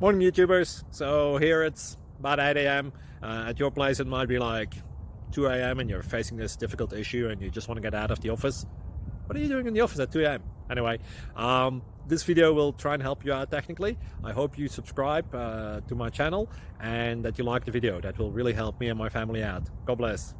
Morning YouTubers. So here it's about 8 a.m. At your place it might be like 2 a.m. and you're facing this difficult issue and you just want to get out of the office. What are you doing in the office at 2 a.m.? Anyway, this video will try and help you out technically. I hope you subscribe to my channel and that you like the video. That will really help me and my family out. God bless.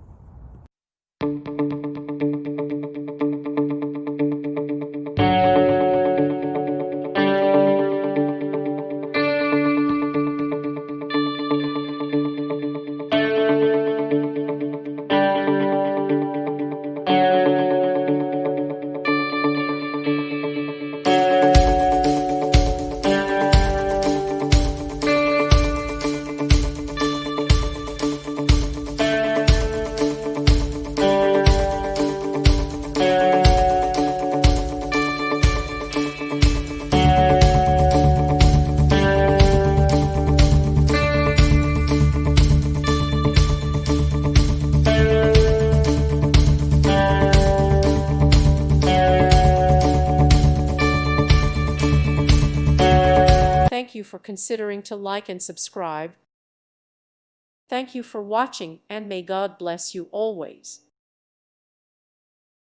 Thank you for considering to like and subscribe. Thank you for watching, and may God bless you always.